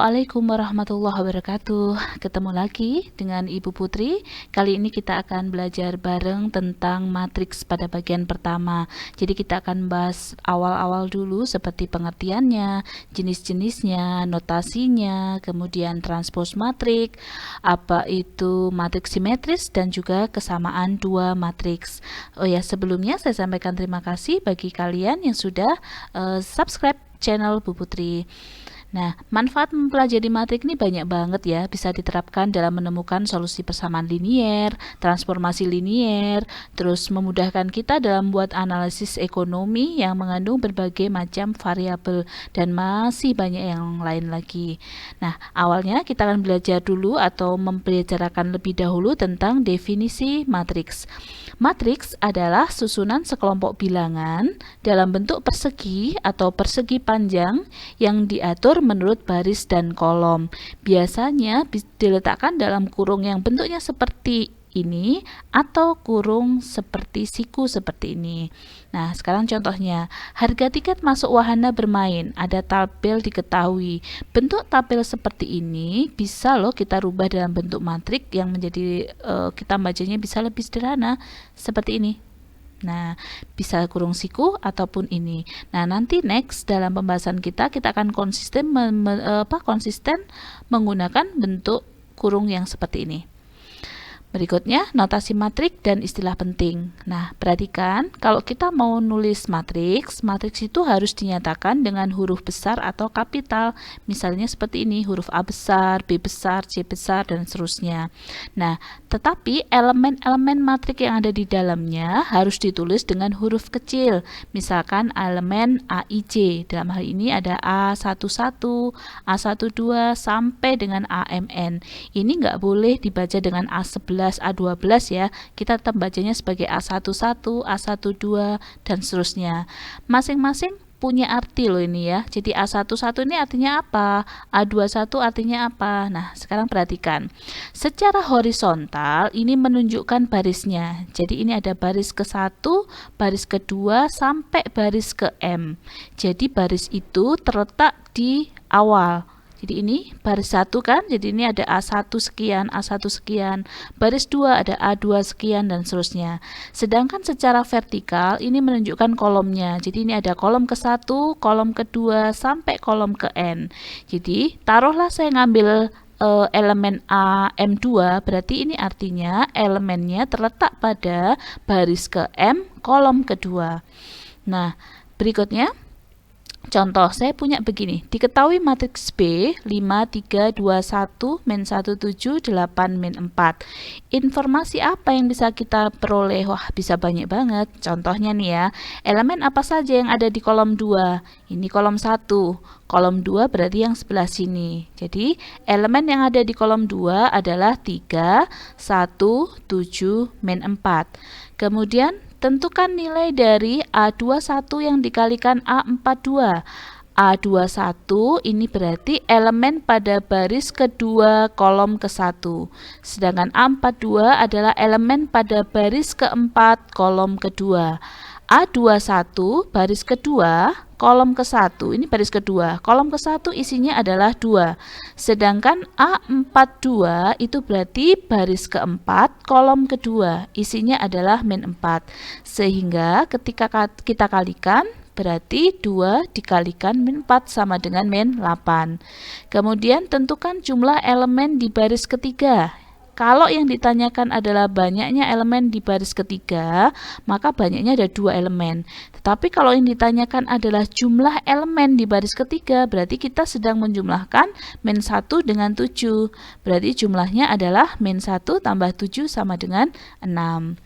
Assalamualaikum warahmatullahi wabarakatuh. Ketemu lagi dengan Ibu Putri. Kali ini kita akan belajar bareng tentang matriks pada bagian pertama. Jadi kita akan bahas awal-awal dulu seperti pengertiannya, jenis-jenisnya, notasinya, kemudian transpose matrik, apa itu matriks simetris, dan juga kesamaan dua matriks. Oh ya, sebelumnya saya sampaikan terima kasih bagi kalian yang sudah subscribe channel Bu Putri. Nah, manfaat mempelajari matrik ini banyak banget ya, bisa diterapkan dalam menemukan solusi persamaan linier, transformasi linier, terus memudahkan kita dalam membuat analisis ekonomi yang mengandung berbagai macam variabel, dan masih banyak yang lain lagi. Nah, awalnya kita akan belajar dulu atau membicarakan lebih dahulu tentang definisi matriks. Matriks adalah susunan sekelompok bilangan dalam bentuk persegi atau persegi panjang yang diatur menurut baris dan kolom. Biasanya diletakkan dalam kurung yang bentuknya seperti ini atau kurung seperti siku seperti ini. Nah, sekarang contohnya, harga tiket masuk wahana bermain, ada tabel diketahui. Bentuk tabel seperti ini bisa loh kita rubah dalam bentuk matrik yang menjadi kita bacanya bisa lebih sederhana seperti ini. Nah, bisa kurung siku ataupun ini. Nah, nanti next dalam pembahasan kita akan konsisten menggunakan bentuk kurung yang seperti ini. Berikutnya, notasi matrik dan istilah penting. Nah, perhatikan, kalau kita mau nulis matriks itu harus dinyatakan dengan huruf besar atau kapital. Misalnya seperti ini, huruf A besar, B besar, C besar, dan seterusnya. Nah, tetapi elemen-elemen matrik yang ada di dalamnya harus ditulis dengan huruf kecil. Misalkan elemen AIJ, dalam hal ini ada A11, A12, sampai dengan AMN. Ini nggak boleh dibaca dengan A11, A12 ya, kita tetap bacanya sebagai A11, A12, dan seterusnya. Masing-masing punya arti loh ini ya. Jadi A11 ini artinya apa? A21 artinya apa? Nah, sekarang perhatikan. Secara horizontal ini menunjukkan barisnya. Jadi ini ada baris ke-1, baris ke-2, sampai baris ke M. Jadi baris itu terletak di awal. Jadi ini baris 1 kan, jadi ini ada A1 sekian, A1 sekian, baris 2 ada A2 sekian, dan seterusnya. Sedangkan secara vertikal ini menunjukkan kolomnya, jadi ini ada kolom ke-1, kolom ke-2, sampai kolom ke N. Jadi taruhlah saya ngambil elemen AM2, berarti ini artinya elemennya terletak pada baris ke M, kolom kedua. Nah, berikutnya, contoh, saya punya begini, diketahui matriks B 5, 3, 2, 1, min 1, 7, 8, min 4. Informasi apa yang bisa kita peroleh? Wah, bisa banyak banget. Contohnya nih ya, elemen apa saja yang ada di kolom 2? Ini kolom 1, kolom 2 berarti yang sebelah sini. Jadi, elemen yang ada di kolom 2 adalah 3, 1, 7, min 4. Kemudian, tentukan nilai dari A21 yang dikalikan A42. A21 ini berarti elemen pada baris kedua kolom ke-1. Sedangkan A42 adalah elemen pada baris keempat kolom kedua. A21 baris kedua kolom ke-1, ini baris kedua, kolom ke-1 isinya adalah 2. Sedangkan A42 itu berarti baris keempat kolom kedua, isinya adalah min 4. Sehingga ketika kita kalikan, berarti 2 dikalikan min 4 sama dengan min 8. Kemudian tentukan jumlah elemen di baris ketiga. Kalau yang ditanyakan adalah banyaknya elemen di baris ketiga, maka banyaknya ada 2 elemen. Tetapi kalau yang ditanyakan adalah jumlah elemen di baris ketiga, berarti kita sedang menjumlahkan min 1 dengan 7. Berarti jumlahnya adalah min 1 tambah 7 sama dengan 6.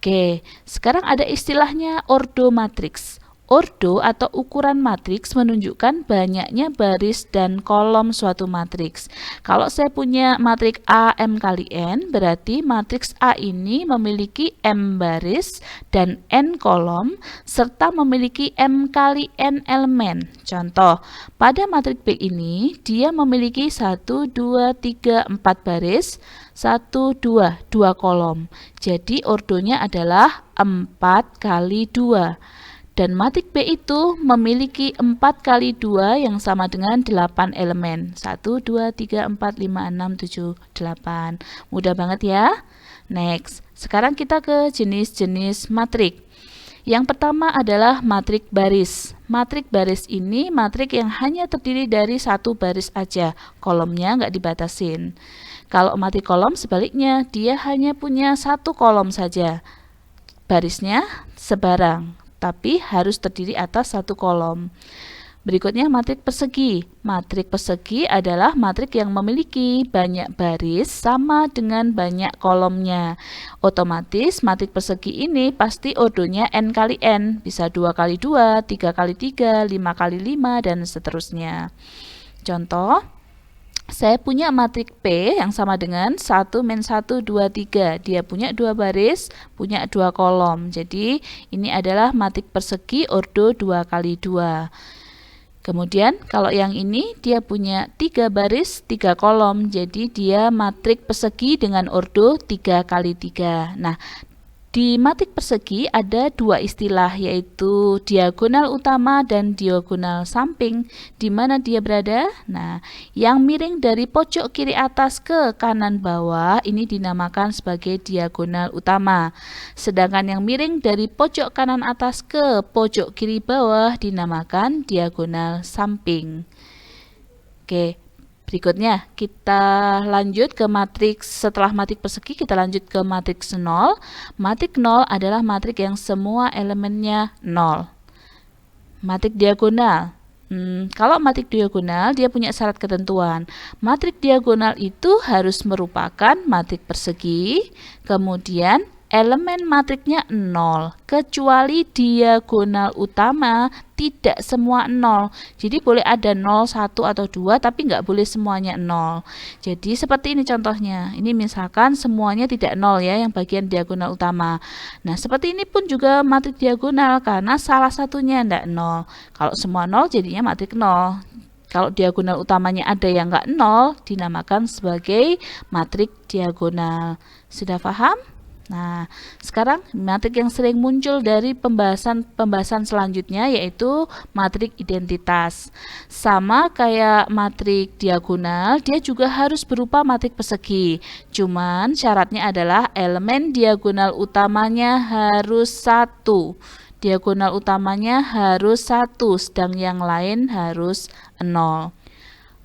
Oke, sekarang ada istilahnya ordo matriks. Ordo atau ukuran matriks menunjukkan banyaknya baris dan kolom suatu matriks. Kalau saya punya matriks A M kali N, berarti matriks A ini memiliki M baris dan N kolom, serta memiliki M kali N elemen. Contoh, pada matriks B ini, dia memiliki 1, 2, 3, 4 baris, 1, 2, 2 kolom. Jadi ordonya adalah 4 kali 2. Dan matrik B itu memiliki 4 kali 2 yang sama dengan 8 elemen. 1, 2, 3, 4, 5, 6, 7, 8. Mudah banget ya. Next, sekarang kita ke jenis-jenis matrik. Yang pertama adalah matrik baris. Matrik baris ini matrik yang hanya terdiri dari satu baris aja. Kolomnya nggak dibatasin. Kalau matrik kolom sebaliknya, dia hanya punya satu kolom saja. Barisnya sebarang, tapi harus terdiri atas satu kolom. Berikutnya matrik persegi. Matrik persegi adalah matrik yang memiliki banyak baris sama dengan banyak kolomnya. Otomatis matrik persegi ini pasti ordonya n kali n, bisa 2 kali 2, 3 kali 3, 5 kali 5, dan seterusnya. Contoh, saya punya matrik P yang sama dengan 1 min 1, 2, 3. Dia punya 2 baris, punya 2 kolom. Jadi ini adalah matrik persegi ordo 2 kali 2. Kemudian kalau yang ini dia punya 3 baris, 3 kolom. Jadi dia matrik persegi dengan ordo 3 kali 3. Nah, di matrik persegi ada 2 istilah, yaitu diagonal utama dan diagonal samping. Di mana dia berada? Nah, yang miring dari pojok kiri atas ke kanan bawah ini dinamakan sebagai diagonal utama. Sedangkan yang miring dari pojok kanan atas ke pojok kiri bawah dinamakan diagonal samping. Oke. Berikutnya kita lanjut ke matriks. Setelah matrik persegi kita lanjut ke matriks 0. Matrik 0 adalah matrik yang semua elemennya 0. Matrik diagonal. Kalau matrik diagonal dia punya syarat ketentuan. Matrik diagonal itu harus merupakan matrik persegi, kemudian elemen matriknya 0, kecuali diagonal utama tidak semua 0. Jadi boleh ada 0, 1, atau 2, tapi nggak boleh semuanya 0. Jadi seperti ini contohnya. Ini misalkan semuanya tidak 0 ya, yang bagian diagonal utama. Nah, seperti ini pun juga matrik diagonal, karena salah satunya tidak 0. Kalau semua 0 jadinya matrik 0. Kalau diagonal utamanya ada yang nggak 0, dinamakan sebagai matrik diagonal. Sudah paham? Nah, sekarang matrik yang sering muncul dari pembahasan selanjutnya yaitu matrik identitas. Sama kayak matrik diagonal, dia juga harus berupa matrik persegi. Cuman syaratnya adalah elemen diagonal utamanya harus 1. Diagonal utamanya harus 1, sedang yang lain harus 0.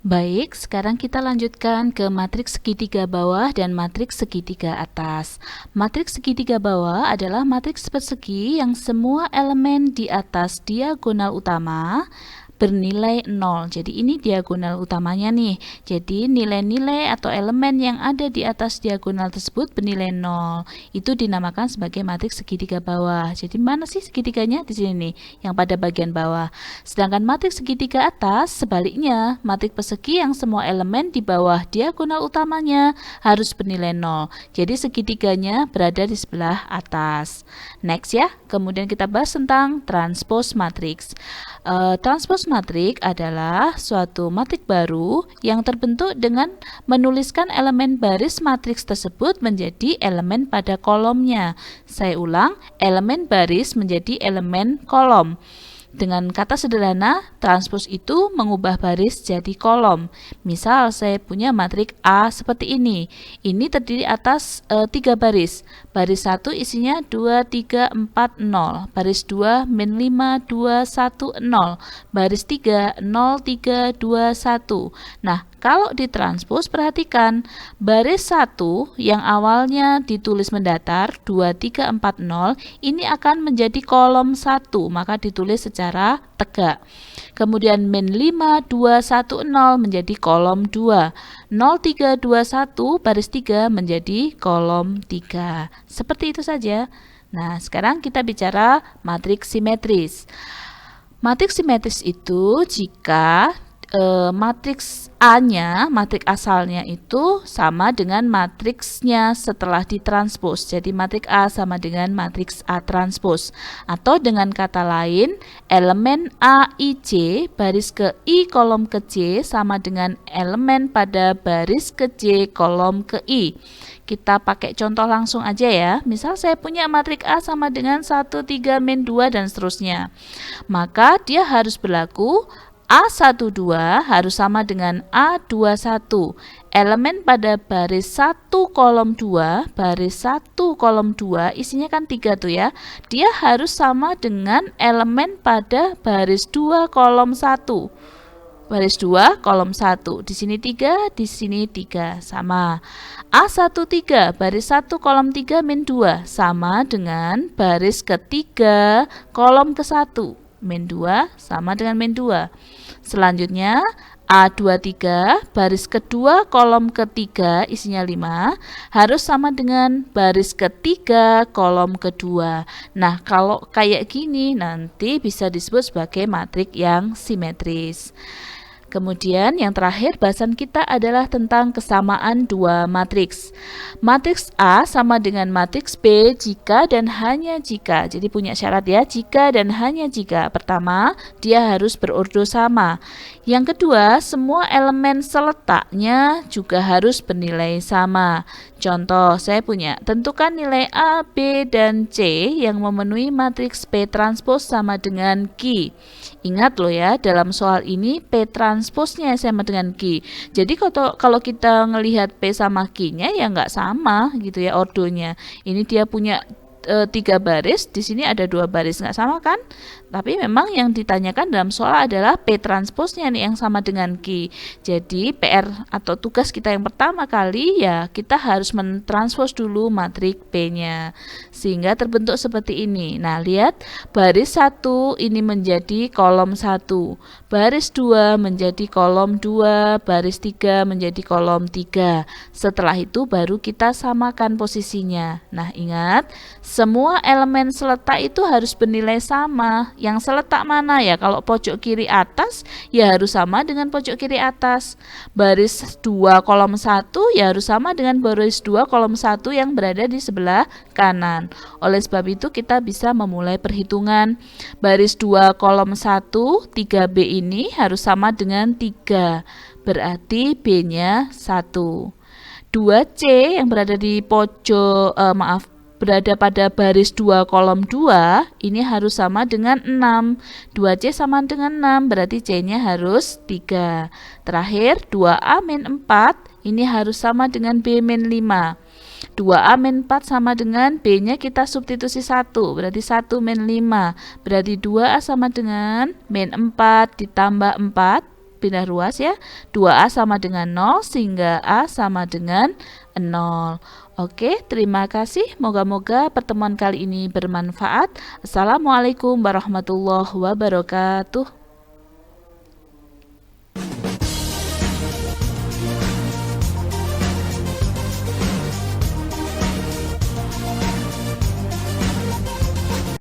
Baik, sekarang kita lanjutkan ke matriks segitiga bawah dan matriks segitiga atas. Matriks segitiga bawah adalah matriks persegi yang semua elemen di atas diagonal utama bernilai 0. Jadi ini diagonal utamanya nih. Jadi nilai-nilai atau elemen yang ada di atas diagonal tersebut bernilai 0. Itu dinamakan sebagai matriks segitiga bawah. Jadi mana sih segitiganya? Di sini nih, yang pada bagian bawah. Sedangkan matriks segitiga atas sebaliknya, matriks persegi yang semua elemen di bawah diagonal utamanya harus bernilai 0. Jadi segitiganya berada di sebelah atas. Next ya. Kemudian kita bahas tentang transpose matriks. Transpose matrik adalah suatu matrik baru yang terbentuk dengan menuliskan elemen baris matriks tersebut menjadi elemen pada kolomnya. Saya ulang, elemen baris menjadi elemen kolom. Dengan kata sederhana, transpose itu mengubah baris jadi kolom. Misal saya punya matrik A seperti ini. Ini terdiri atas 3 baris. Baris 1 isinya 2, 3, 4, 0. Baris 2, min 5, 2, 1, 0. Baris 3, 0, 3, 2, 1. Nah, kalau ditranspos, perhatikan baris 1 yang awalnya ditulis mendatar 2, 3, 4, 0 ini akan menjadi kolom 1, maka ditulis secara tegak. Kemudian min 5, 2, 1, 0 menjadi kolom 2. 0, 3, 2, 1 baris 3 menjadi kolom 3. Seperti itu saja. Nah, sekarang kita bicara matriks simetris. Matriks simetris itu jika matriks A-nya, matriks asalnya itu sama dengan matriksnya setelah ditranspos. Jadi matriks A sama dengan matriks A transpos. Atau dengan kata lain, elemen A, I, J baris ke I kolom ke J sama dengan elemen pada baris ke J kolom ke I. Kita pakai contoh langsung aja ya. Misal saya punya matriks A sama dengan 1, 3, min 2 dan seterusnya. Maka dia harus berlaku A12 harus sama dengan A21. Elemen pada baris 1 kolom 2, baris 1 kolom 2 isinya kan 3 tuh ya. Dia harus sama dengan elemen pada baris 2 kolom 1. Baris 2 kolom 1. Di sini 3, di sini 3 sama. A13 baris 1 kolom 3 min 2 sama dengan baris ketiga kolom ke 1. Min 2 sama dengan min 2. Selanjutnya A23 baris kedua kolom ketiga isinya 5 harus sama dengan baris ketiga kolom kedua. Nah, kalau kayak gini nanti bisa disebut sebagai matriks yang simetris. Kemudian yang terakhir bahasan kita adalah tentang kesamaan dua matriks. Matriks A sama dengan matriks B jika dan hanya jika. Jadi punya syarat ya, jika dan hanya jika. Pertama, dia harus berordo sama. Yang kedua, semua elemen seletaknya juga harus bernilai sama. Contoh, saya punya tentukan nilai A, B, dan C yang memenuhi matriks P transpos sama dengan Q. Ingat loh ya, dalam soal ini P transposnya sama dengan Q. Jadi kalau kita ngelihat P sama Q-nya ya nggak sama gitu ya ordonya. Ini dia punya 3 baris, di sini ada 2 baris, nggak sama kan? Tapi memang yang ditanyakan dalam soal adalah P transposnya nih yang sama dengan Q. Jadi PR atau tugas kita yang pertama kali ya kita harus mentranspos dulu matriks P-nya sehingga terbentuk seperti ini. Nah, lihat baris 1 ini menjadi kolom 1, baris 2 menjadi kolom 2, baris 3 menjadi kolom 3. Setelah itu baru kita samakan posisinya. Nah, ingat semua elemen seletak itu harus bernilai sama. Yang seletak mana ya? Kalau pojok kiri atas ya harus sama dengan pojok kiri atas. Baris 2 kolom 1 ya harus sama dengan baris 2 kolom 1 yang berada di sebelah kanan. Oleh sebab itu kita bisa memulai perhitungan. Baris 2 kolom 1 3B ini harus sama dengan 3. Berarti B-nya 1. 2C yang berada di pojok berada pada baris 2 kolom 2 ini harus sama dengan 6. 2C sama dengan 6 berarti C-nya harus 3. Terakhir 2A min 4 ini harus sama dengan B min 5. 2A min 4 sama dengan B-nya kita substitusi 1 berarti 1 min 5 berarti 2A sama dengan min 4 ditambah 4 pindah ruas ya. 2A sama dengan 0 sehingga A sama dengan 0. Oke, terima kasih. Moga-moga pertemuan kali ini bermanfaat. Assalamualaikum warahmatullahi wabarakatuh.